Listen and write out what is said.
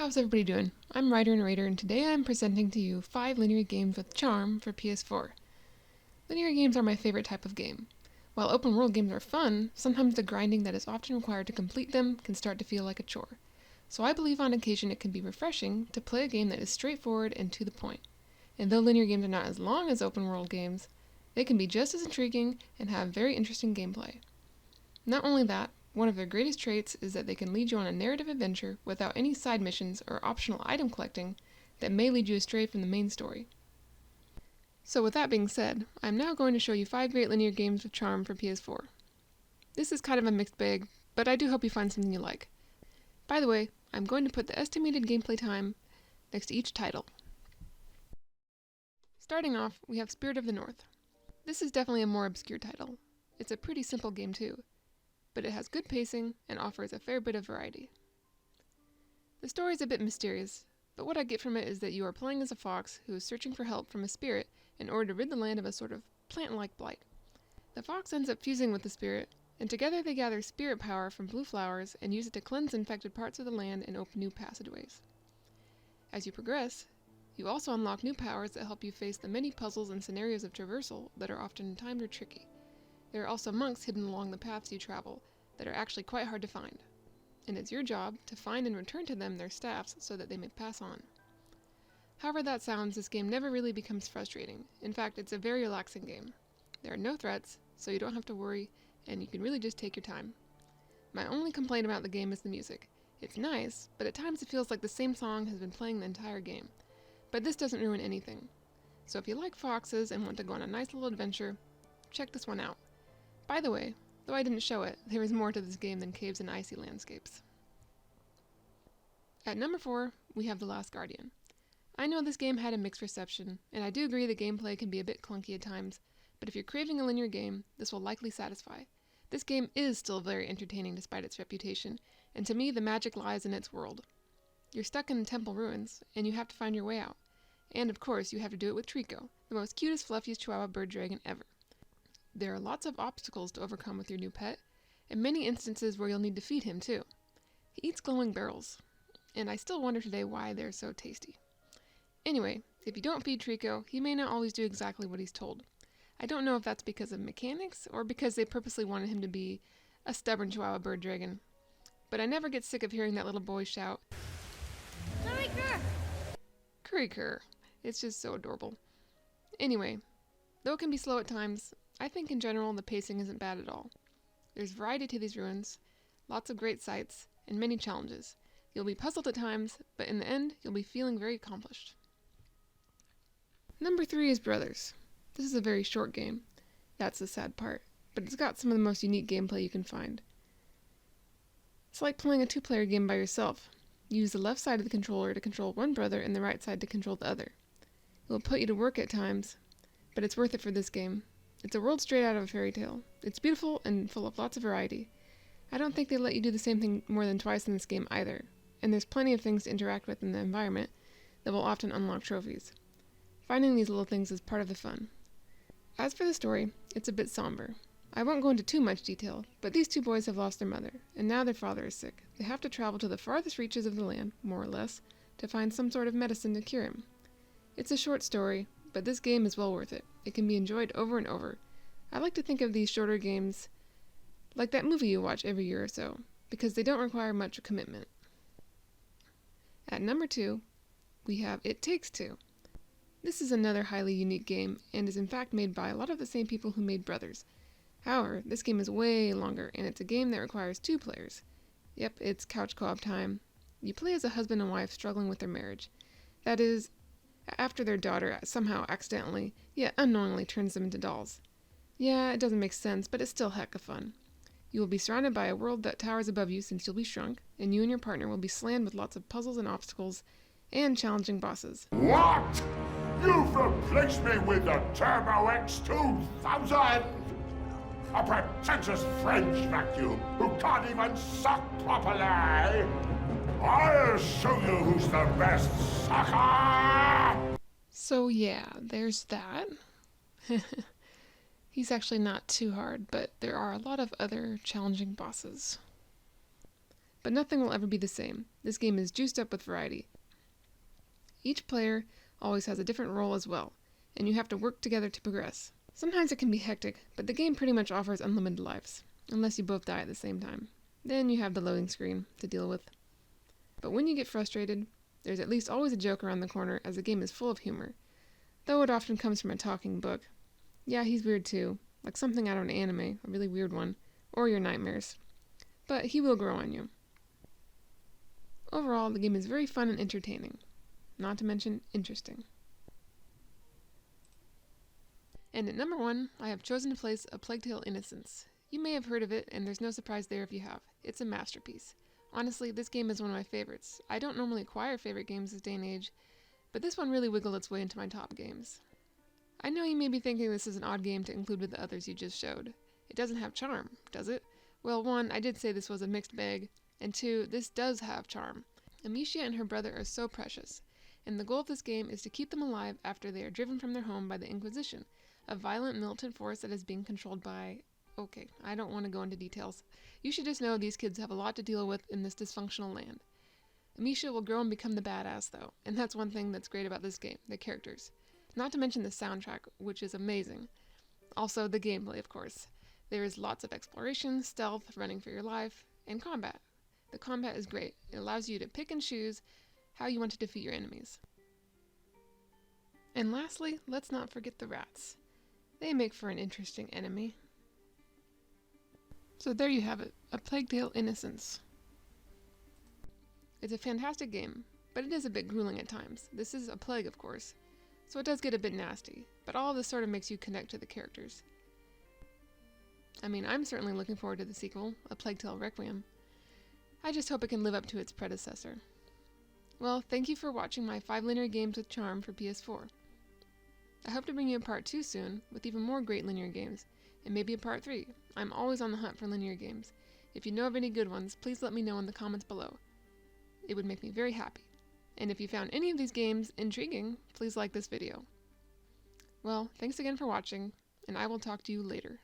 How's everybody doing? I'm Ryder and Raider, and today I'm presenting to you 5 linear games with charm for PS4. Linear games are my favorite type of game. While open world games are fun, sometimes the grinding that is often required to complete them can start to feel like a chore. So I believe on occasion it can be refreshing to play a game that is straightforward and to the point. And though linear games are not as long as open world games, they can be just as intriguing and have very interesting gameplay. Not only that, one of their greatest traits is that they can lead you on a narrative adventure without any side missions or optional item collecting that may lead you astray from the main story. So with that being said, I'm now going to show you 5 great linear games with charm for PS4. This is kind of a mixed bag, but I do hope you find something you like. By the way, I'm going to put the estimated gameplay time next to each title. Starting off, we have Spirit of the North. This is definitely a more obscure title. It's a pretty simple game too, but it has good pacing and offers a fair bit of variety. The story is a bit mysterious, but what I get from it is that you are playing as a fox who is searching for help from a spirit in order to rid the land of a sort of plant-like blight. The fox ends up fusing with the spirit, and together they gather spirit power from blue flowers and use it to cleanse infected parts of the land and open new passageways. As you progress, you also unlock new powers that help you face the many puzzles and scenarios of traversal that are often timed or tricky. There are also monks hidden along the paths you travel that are actually quite hard to find, and it's your job to find and return to them their staffs so that they may pass on. However that sounds, this game never really becomes frustrating. In fact, it's a very relaxing game. There are no threats, so you don't have to worry, and you can really just take your time. My only complaint about the game is the music. It's nice, but at times it feels like the same song has been playing the entire game. But this doesn't ruin anything. So if you like foxes and want to go on a nice little adventure, check this one out. By the way, though I didn't show it, there is more to this game than caves and icy landscapes. At number 4, we have The Last Guardian. I know this game had a mixed reception, and I do agree the gameplay can be a bit clunky at times, but if you're craving a linear game, this will likely satisfy. This game is still very entertaining despite its reputation, and to me the magic lies in its world. You're stuck in temple ruins, and you have to find your way out. And of course, you have to do it with Trico, the most cutest, fluffiest chihuahua bird dragon ever. There are lots of obstacles to overcome with your new pet, and many instances where you'll need to feed him too. He eats glowing barrels, and I still wonder today why they're so tasty. Anyway, if you don't feed Trico, he may not always do exactly what he's told. I don't know if that's because of mechanics, or because they purposely wanted him to be a stubborn chihuahua bird dragon. But I never get sick of hearing that little boy shout, "Curry-cur! Curry-cur." It's just so adorable. Anyway, though it can be slow at times, I think in general the pacing isn't bad at all. There's variety to these ruins, lots of great sights, and many challenges. You'll be puzzled at times, but in the end, you'll be feeling very accomplished. Number 3 is Brothers. This is a very short game. That's the sad part, but it's got some of the most unique gameplay you can find. It's like playing a 2-player game by yourself. You use the left side of the controller to control one brother and the right side to control the other. It will put you to work at times, but it's worth it for this game. It's a world straight out of a fairy tale. It's beautiful and full of lots of variety. I don't think they let you do the same thing more than twice in this game either, and there's plenty of things to interact with in the environment that will often unlock trophies. Finding these little things is part of the fun. As for the story, it's a bit somber. I won't go into too much detail, but these 2 boys have lost their mother, and now their father is sick. They have to travel to the farthest reaches of the land, more or less, to find some sort of medicine to cure him. It's a short story, but this game is well worth it. It can be enjoyed over and over. I like to think of these shorter games like that movie you watch every year or so, because they don't require much commitment. At number 2, we have It Takes Two. This is another highly unique game, and is in fact made by a lot of the same people who made Brothers. However, this game is way longer, and it's a game that requires 2 players. Yep, it's couch co-op time. You play as a husband and wife struggling with their marriage. That is, after their daughter somehow accidentally, yet unknowingly turns them into dolls. Yeah, it doesn't make sense, but it's still heck of fun. You will be surrounded by a world that towers above you since you'll be shrunk, and you and your partner will be slammed with lots of puzzles and obstacles, and challenging bosses. What? You've replaced me with the Turbo X2000! A pretentious French vacuum who can't even suck properly! I'll show you who's the best sucker! So yeah, there's that. He's actually not too hard, but there are a lot of other challenging bosses. but nothing will ever be the same. This game is juiced up with variety. Each player always has a different role as well, and you have to work together to progress. Sometimes it can be hectic, but the game pretty much offers unlimited lives, unless you both die at the same time. Then you have the loading screen to deal with. But when you get frustrated, there's at least always a joke around the corner, as the game is full of humor, though it often comes from a talking book. Yeah, he's weird too, like something out of an anime, a really weird one, or your nightmares. But he will grow on you. Overall, the game is very fun and entertaining, not to mention interesting. And at number 1, I have chosen to place A Plague Tale: Innocence. You may have heard of it, and there's no surprise there if you have. It's a masterpiece. Honestly, this game is one of my favorites. I don't normally acquire favorite games this day and age, but this one really wiggled its way into my top games. I know you may be thinking this is an odd game to include with the others you just showed. It doesn't have charm, does it? Well, 1, I did say this was a mixed bag, and 2, this does have charm. Amicia and her brother are so precious, and the goal of this game is to keep them alive after they are driven from their home by the Inquisition, a violent militant force that is being controlled by... Okay, I don't want to go into details. You should just know these kids have a lot to deal with in this dysfunctional land. Amicia will grow and become the badass, though, and that's one thing that's great about this game, the characters. Not to mention the soundtrack, which is amazing. Also, the gameplay, of course. There is lots of exploration, stealth, running for your life, and combat. The combat is great. It allows you to pick and choose how you want to defeat your enemies. And lastly, let's not forget the rats. They make for an interesting enemy. So there you have it, A Plague Tale: Innocence. It's a fantastic game, but it is a bit grueling at times. This is a plague, of course, so it does get a bit nasty, but all of this sort of makes you connect to the characters. I mean, I'm certainly looking forward to the sequel, A Plague Tale: Requiem. I just hope it can live up to its predecessor. Well, thank you for watching my 5 linear games with charm for PS4. I hope to bring you a part 2 soon, with even more great linear games, and maybe a part 3. I'm always on the hunt for linear games. If you know of any good ones, please let me know in the comments below. It would make me very happy. And if you found any of these games intriguing, please like this video. Well, thanks again for watching, and I will talk to you later.